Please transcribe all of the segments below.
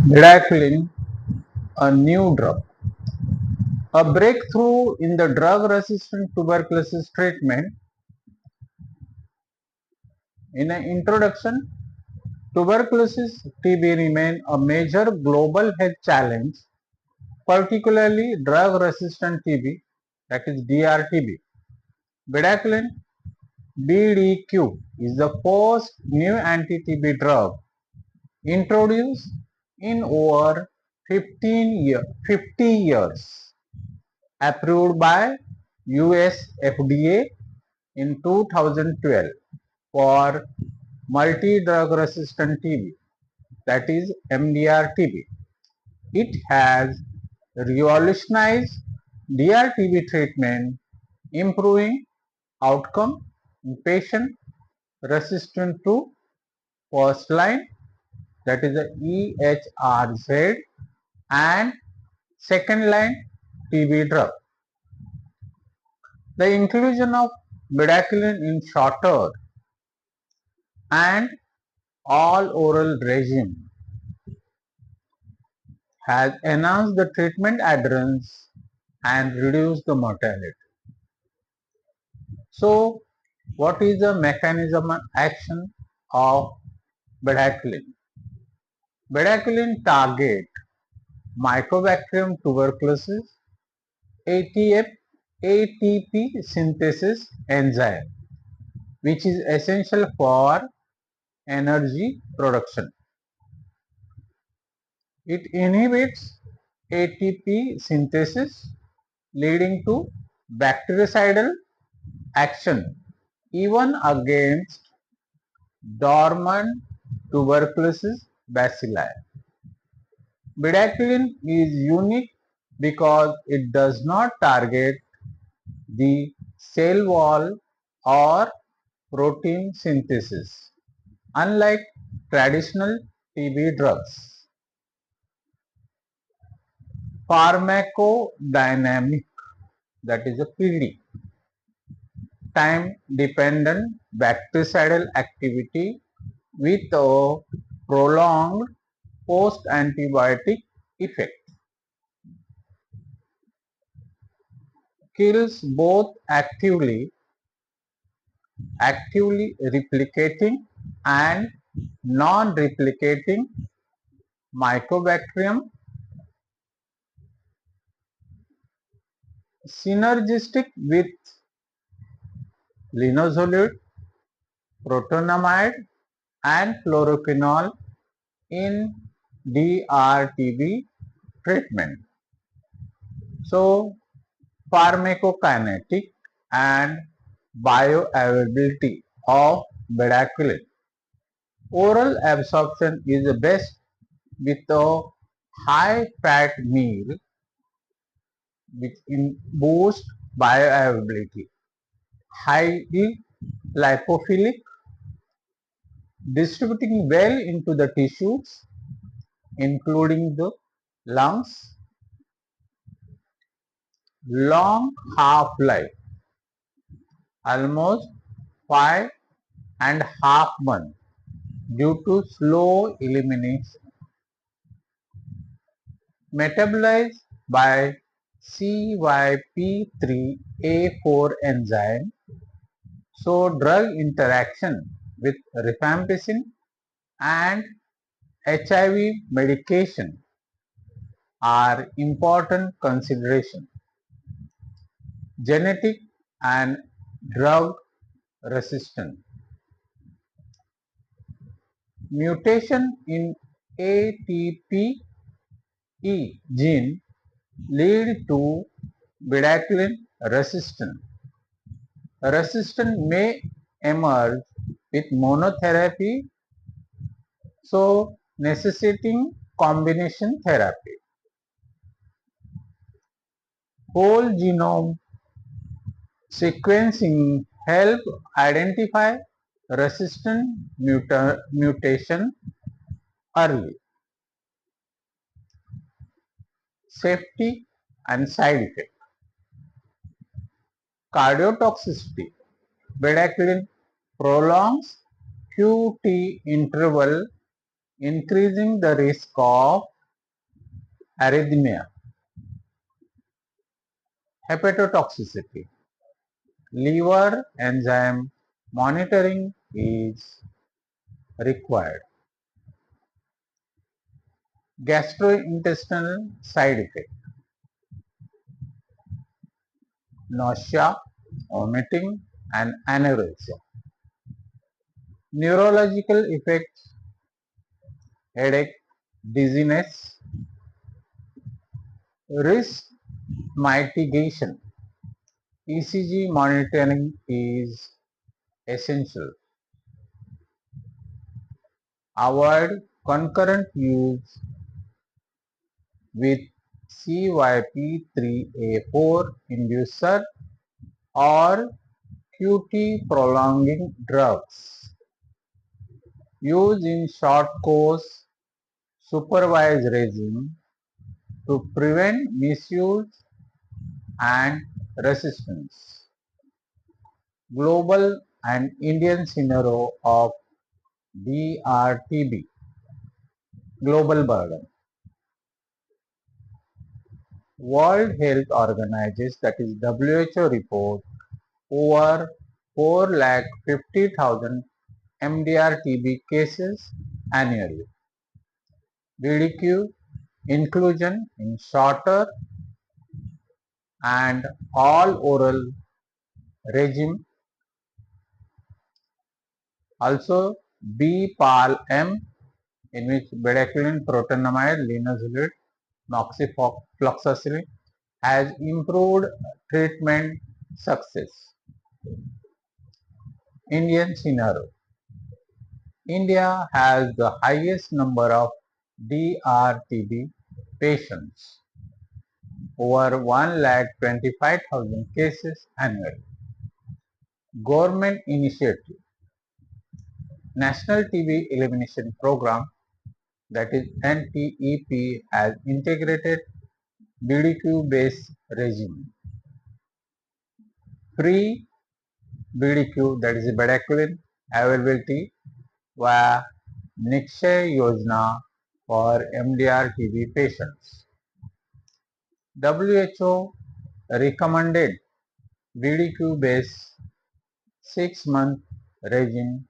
Bedaquiline, a new drug. A breakthrough in the drug-resistant tuberculosis treatment. In an introduction, tuberculosis TB remains a major global health challenge, particularly drug-resistant TB, that is DR-TB. Bedaquiline BDQ is the first new anti-TB drug introduced in over 50 years, approved by US FDA in 2012 for multi-drug resistant TB, that is MDR-TB. It has revolutionized DR-TB treatment, improving outcome in patients resistant to first line, that is the EHRZ, and second line TB drug. The inclusion of bedaquiline in shorter and all oral regime has enhanced the treatment adherence and reduced the mortality. So, what is the mechanism of action of bedaquiline? Bedaquiline target Mycobacterium tuberculosis ATP synthesis enzyme, which is essential for energy production. It inhibits ATP synthesis, leading to bactericidal action even against dormant tuberculosis bacilli. Bedaquiline is unique because it does not target the cell wall or protein synthesis, unlike traditional TB drugs. Pharmacodynamic, that is a PD, time dependent bactericidal activity with a prolonged post antibiotic effect. Kills both actively replicating and non-replicating Mycobacterium, synergistic with linezolid, protonamide and fluoroquinol in DR-TB treatment. So, pharmacokinetic and bioavailability of bedaquiline. Oral absorption is the best with a high fat meal, which boosts bioavailability. Highly lipophilic, distributing well into the tissues including the lungs. Long half-life, almost 5.5 months due to slow elimination. Metabolized by CYP3A4 enzyme, so drug interaction with rifampicin and HIV medication are important considerations. Genetic and drug resistance. Mutation in ATPE gene lead to bedaquiline resistance. Resistance may emerge with monotherapy, so necessitating combination therapy. Whole genome sequencing help identify resistant mutation early. Safety and side effect. Cardiotoxicity. Bedaquiline prolongs QT interval, increasing the risk of arrhythmia, hepatotoxicity, liver enzyme monitoring is required, gastrointestinal side effect, nausea, vomiting and anorexia, neurological effects, headache, dizziness, risk mitigation, ECG monitoring is essential. Avoid concurrent use with CYP3A4 inducer or QT prolonging drugs. Use in short course supervised regime to prevent misuse and resistance. Global and Indian scenario of MDR-TB. Global burden. World Health Organization, that is WHO, report over 4,50,000 MDR-TB cases annually. BDQ inclusion in shorter and all oral regime. Also B-PAL-M, in which bedaquiline, protonamide, linezolid, moxifloxacin has improved treatment success. Indian scenario. India has the highest number of DR-TB patients, over 1,25,000 cases annually. Government initiative. National TB Elimination Program, that is NTEP, has integrated BDQ based regime. Free BDQ, that is bedaquiline, availability via Nikshay Yojana for MDR-TB patients. WHO recommended BDQ based 6-month regime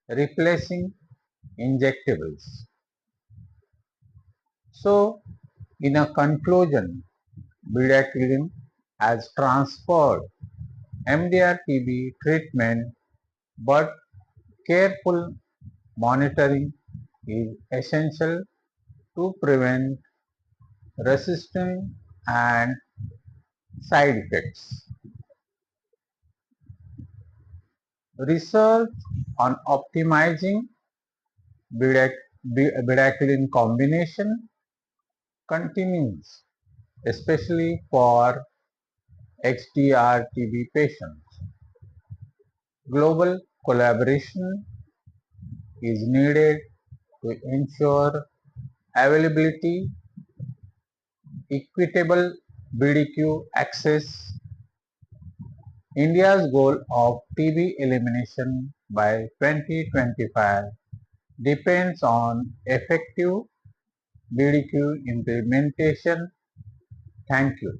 replacing injectables. So, in a conclusion, bedaquiline has transferred MDR-TB treatment, but careful monitoring is essential to prevent resistance and side effects. Research on optimizing bedaquiline combination continues, especially for XDR-TB patients. Global collaboration is needed to ensure availability, equitable BDQ access. India's goal of TB elimination by 2025 depends on effective BDQ implementation. Thank you.